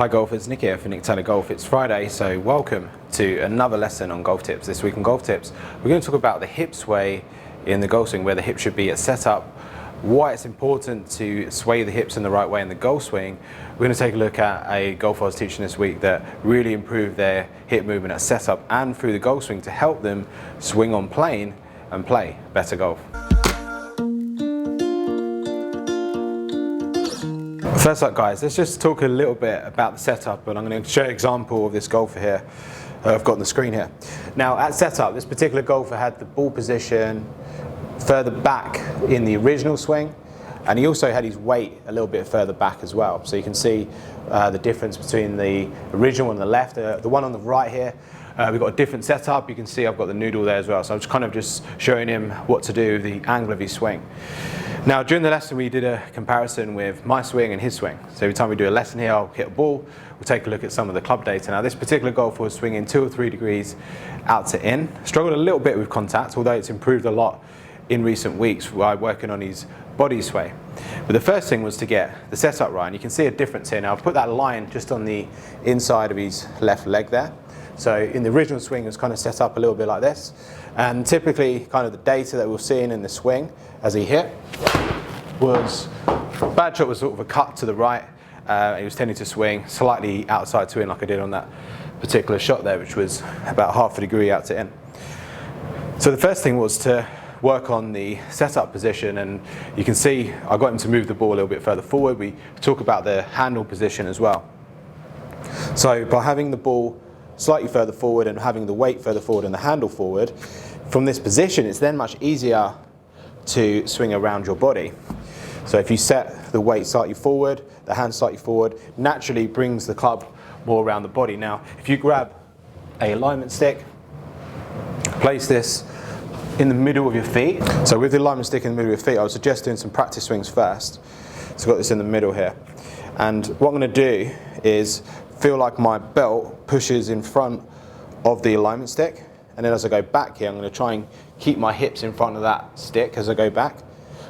Hi golfers, Nick here for Untitled Golf. It's Friday, so welcome to another lesson on golf tips. This week on Golf Tips, we're going to talk about the hip sway in the golf swing, where the hip should be at setup, why it's important to sway the hips in the right way in the golf swing. We're going to take a look at a golfer I was teaching this week that really improved their hip movement at setup and through the golf swing to help them swing on plane and play better golf. First up guys, let's just talk a little bit about the setup, and I'm going to show you an example of this golfer here I've got on the screen here. Now at setup, this particular golfer had the ball position further back in the original swing, and he also had his weight a little bit further back as well. So you can see the difference between the original one on the left, the one on the right here. We've got a different setup. You can see I've got the noodle there as well. So I'm just showing him what to do with the angle of his swing. Now during the lesson we did a comparison with my swing and his swing. So every time we do a lesson here, I'll hit a ball, we'll take a look at some of the club data. Now this particular golfer was swinging 2 or 3 degrees out to in. Struggled a little bit with contact, although it's improved a lot in recent weeks while working on his body sway. But the first thing was to get the setup right, and you can see a difference here. Now I've put that line just on the inside of his left leg there. So in the original swing it was kind of set up a little bit like this, and typically kind of the data that we're seeing in the swing as he hit was, bad shot was sort of a cut to the right. He was tending to swing slightly outside to in like I did on that particular shot there, which was about ½ a degree out to in. So the first thing was to work on the setup position, and you can see I got him to move the ball a little bit further forward. We talk about the handle position as well. So by having the ball slightly further forward and having the weight further forward and the handle forward, from this position it's then much easier to swing around your body. So if you set the weight slightly forward, the hand slightly forward, naturally brings the club more around the body. Now if you grab a alignment stick, place this in the middle of your feet. So with the alignment stick in the middle of your feet, I would suggest doing some practice swings first. So I've got this in the middle here, and what I'm going to do is feel like my belt pushes in front of the alignment stick, and then as I go back here I'm going to try and keep my hips in front of that stick as I go back.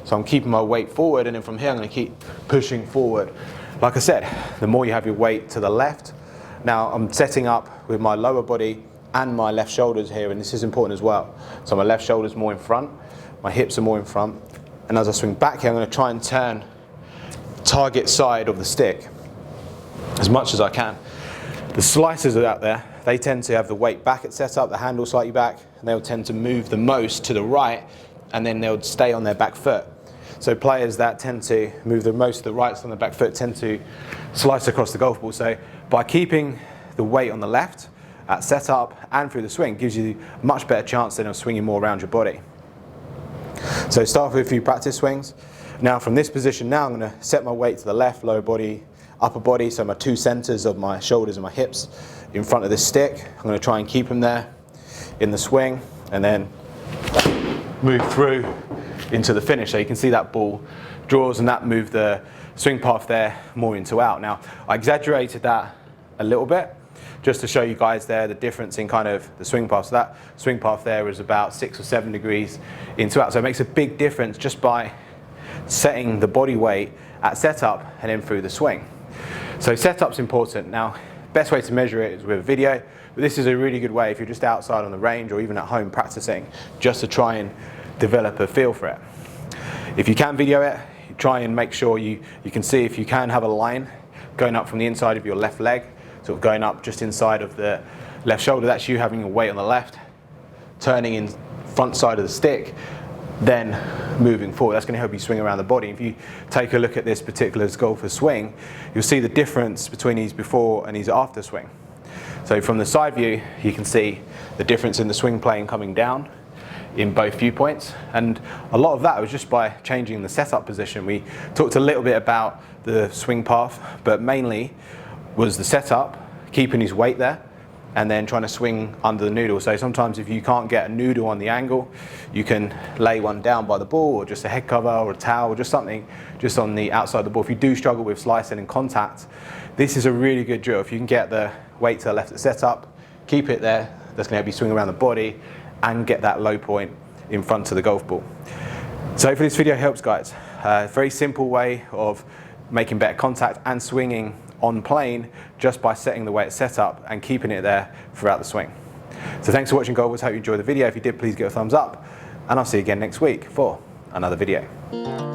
So I'm keeping my weight forward, and then from here I'm going to keep pushing forward. Like I said, the more you have your weight to the left. Now I'm setting up with my lower body and my left shoulders here, and this is important as well. So my left shoulder's more in front, my hips are more in front, and as I swing back here I'm going to try and turn target side of the stick as much as I can. The slicers are out there, they tend to have the weight back at setup, the handle slightly back, and they'll tend to move the most to the right, and then they'll stay on their back foot. So players that tend to move the most to the right on the back foot tend to slice across the golf ball. So by keeping the weight on the left at setup and through the swing gives you a much better chance then of swinging more around your body. So start with a few practice swings. Now from this position now I'm going to set my weight to the left, lower body, upper body, so my 2 centers of my shoulders and my hips in front of this stick. I'm going to try and keep them there in the swing, and then move through into the finish. So you can see that ball draws, and that moved the swing path there more into out. Now I exaggerated that a little bit just to show you guys there the difference in kind of the swing path. So that swing path there is about 6 or 7 degrees into out. So it makes a big difference just by setting the body weight at setup and then through the swing. So setup's important. Now best way to measure it is with a video, but this is a really good way if you're just outside on the range or even at home practicing, just to try and develop a feel for it. If you can video it, try and make sure you can see if you can have a line going up from the inside of your left leg, sort of going up just inside of the left shoulder. That's you having your weight on the left, turning in front side of the stick, then moving forward. That's going to help you swing around the body. If you take a look at this particular golfer's swing, you'll see the difference between his before and his after swing. So from the side view, you can see the difference in the swing plane coming down in both viewpoints, and a lot of that was just by changing the setup position. We talked a little bit about the swing path, but mainly was the setup, keeping his weight there, and then trying to swing under the noodle. So sometimes if you can't get a noodle on the angle, you can lay one down by the ball, or just a head cover or a towel, or just something just on the outside of the ball. If you do struggle with slicing and contact, this is a really good drill. If you can get the weight to the left at setup, keep it there, that's going to help you swing around the body and get that low point in front of the golf ball. So hopefully this video helps guys. Very simple way of making better contact and swinging on plane just by setting the way it's set up and keeping it there throughout the swing. So thanks for watching, golfers. Hope you enjoyed the video. If you did, please give it a thumbs up, and I'll see you again next week for another video.